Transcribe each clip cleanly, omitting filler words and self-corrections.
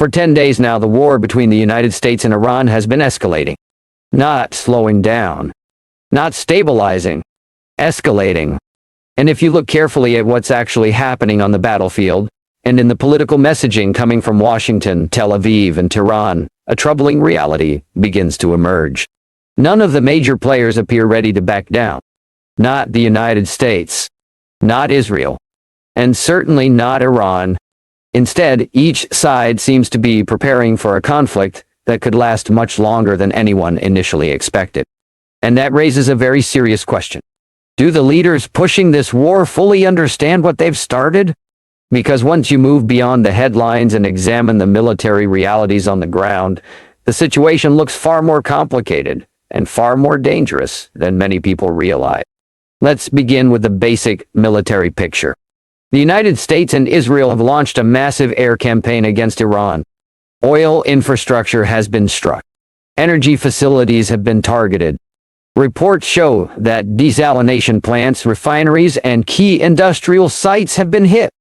For 10 days now, the war between the United States and Iran has been escalating. Not slowing down. Not stabilizing. Escalating. And if you look carefully at what's actually happening on the battlefield, and in the political messaging coming from Washington, Tel Aviv, and Tehran, a troubling reality begins to emerge. None of the major players appear ready to back down. Not the United States. Not Israel. And certainly not Iran. Instead, each side seems to be preparing for a conflict that could last much longer than anyone initially expected. And that raises a very serious question. Do the leaders pushing this war fully understand what they've started? Because once you move beyond the headlines and examine the military realities on the ground, the situation looks far more complicated and far more dangerous than many people realize. Let's begin with the basic military picture. The United States and Israel have launched a massive air campaign against Iran. Oil infrastructure has been struck. Energy facilities have been targeted. Reports show that desalination plants, refineries, and key industrial sites have been hit.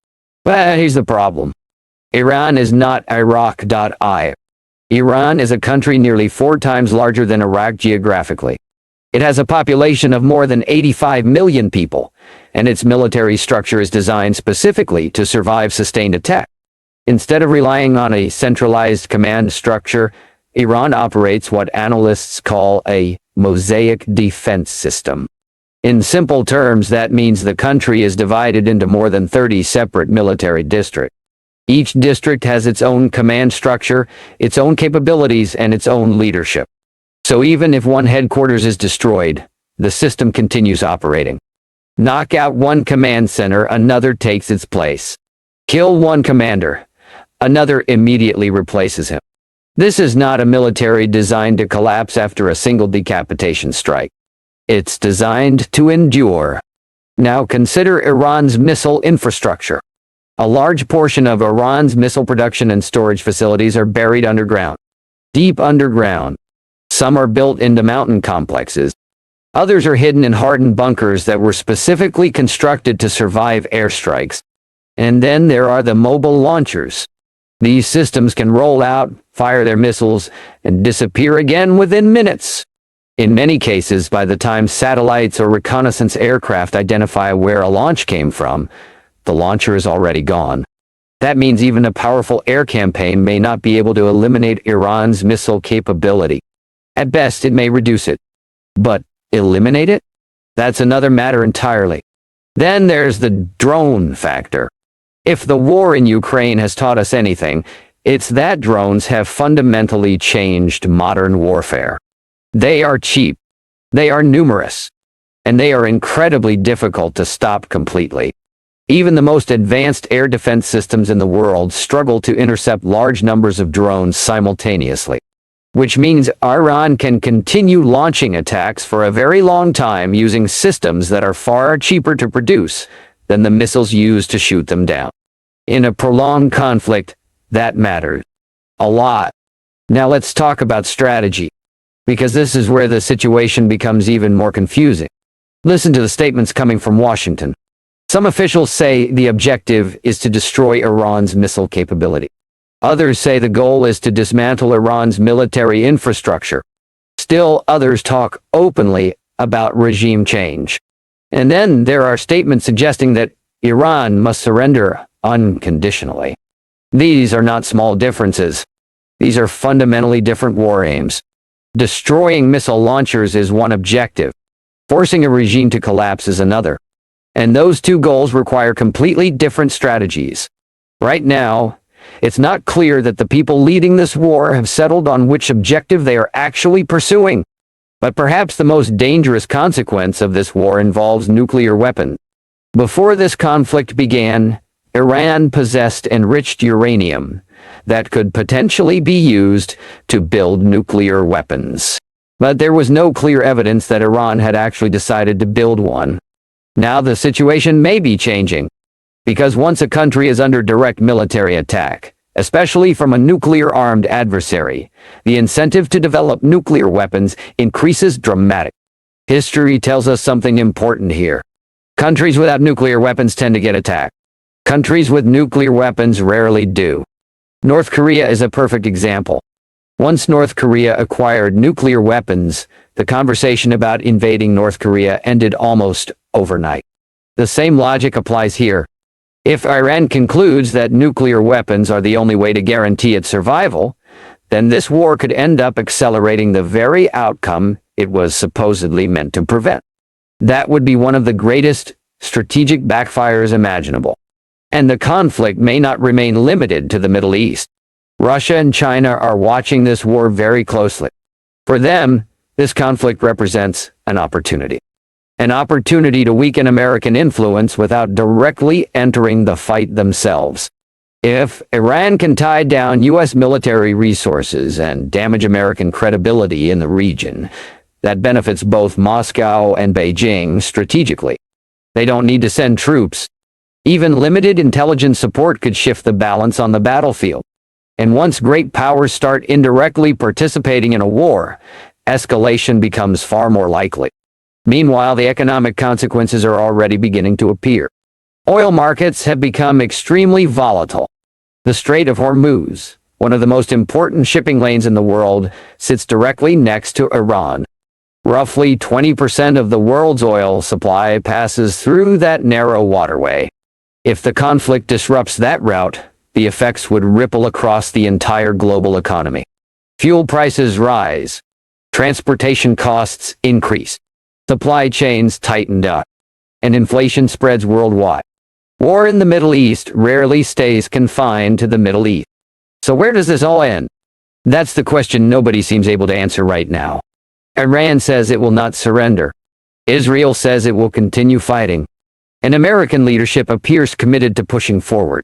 But here's the problem. Iran is not Iraq.I. Iran is a country nearly 4 times larger than Iraq geographically. It has a population of more than 85 million people, and its military structure is designed specifically to survive sustained attack. Instead of relying on a centralized command structure, Iran operates what analysts call a Mosaic defense system. In simple terms, that means the country is divided into more than 30 separate military districts. Each district has its own command structure, its own capabilities, and its own leadership. So even if one headquarters is destroyed, the system continues operating. Knock out one command center, another takes its place. Kill one commander, another immediately replaces him. This is not a military designed to collapse after a single decapitation strike. It's designed to endure. Now consider Iran's missile infrastructure. A large portion of Iran's missile production and storage facilities are buried underground. Deep underground. Some are built into mountain complexes. Others are hidden in hardened bunkers that were specifically constructed to survive airstrikes. And then there are the mobile launchers. These systems can roll out, fire their missiles, and disappear again within minutes. In many cases, by the time satellites or reconnaissance aircraft identify where a launch came from, the launcher is already gone. That means even a powerful air campaign may not be able to eliminate Iran's missile capability. At best, it may reduce it. But eliminate it? That's another matter entirely. Then there's the drone factor. If the war in Ukraine has taught us anything, it's that drones have fundamentally changed modern warfare. They are cheap, they are numerous, and they are incredibly difficult to stop completely. Even the most advanced air defense systems in the world struggle to intercept large numbers of drones simultaneously. Which means Iran can continue launching attacks for a very long time using systems that are far cheaper to produce than the missiles used to shoot them down. In a prolonged conflict, that matters a lot. Now let's talk about strategy, because this is where the situation becomes even more confusing. Listen to the statements coming from Washington. Some officials say the objective is to destroy Iran's missile capability. Others say the goal is to dismantle Iran's military infrastructure. Still, others talk openly about regime change. And then there are statements suggesting that Iran must surrender unconditionally. These are not small differences. These are fundamentally different war aims. Destroying missile launchers is one objective. Forcing a regime to collapse is another. And those two goals require completely different strategies. Right now, it's not clear that the people leading this war have settled on which objective they are actually pursuing. But perhaps the most dangerous consequence of this war involves nuclear weapons. Before this conflict began, Iran possessed enriched uranium that could potentially be used to build nuclear weapons. But there was no clear evidence that Iran had actually decided to build one. Now the situation may be changing. Because once a country is under direct military attack, especially from a nuclear-armed adversary, the incentive to develop nuclear weapons increases dramatically. History tells us something important here. Countries without nuclear weapons tend to get attacked. Countries with nuclear weapons rarely do. North Korea is a perfect example. Once North Korea acquired nuclear weapons, the conversation about invading North Korea ended almost overnight. The same logic applies here. If Iran concludes that nuclear weapons are the only way to guarantee its survival, then this war could end up accelerating the very outcome it was supposedly meant to prevent. That would be one of the greatest strategic backfires imaginable. And the conflict may not remain limited to the Middle East. Russia and China are watching this war very closely. For them, this conflict represents an opportunity. An opportunity to weaken American influence without directly entering the fight themselves. If Iran can tie down U.S. military resources and damage American credibility in the region, that benefits both Moscow and Beijing strategically. They don't need to send troops. Even limited intelligence support could shift the balance on the battlefield. And once great powers start indirectly participating in a war, escalation becomes far more likely. Meanwhile, the economic consequences are already beginning to appear. Oil markets have become extremely volatile. The Strait of Hormuz, one of the most important shipping lanes in the world, sits directly next to Iran. Roughly 20% of the world's oil supply passes through that narrow waterway. If the conflict disrupts that route, the effects would ripple across the entire global economy. Fuel prices rise. Transportation costs increase. Supply chains tightened up, and inflation spreads worldwide. War in the Middle East rarely stays confined to the Middle East. So where does this all end? That's the question nobody seems able to answer right now. Iran says it will not surrender. Israel says it will continue fighting. And American leadership appears committed to pushing forward.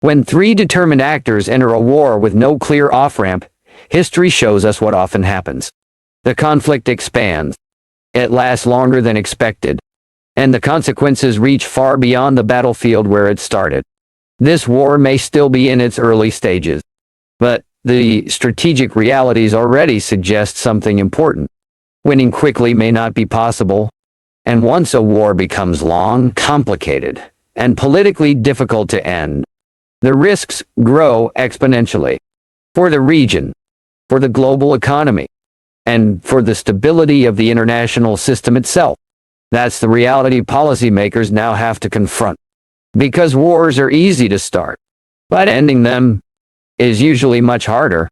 When three determined actors enter a war with no clear off-ramp, history shows us what often happens. The conflict expands. It lasts longer than expected, and the consequences reach far beyond the battlefield where it started. This war may still be in its early stages, but the strategic realities already suggest something important. Winning quickly may not be possible, and once a war becomes long, complicated, and politically difficult to end, the risks grow exponentially. For the region, for the global economy, and for the stability of the international system itself. That's the reality policymakers now have to confront. Because wars are easy to start, but ending them is usually much harder.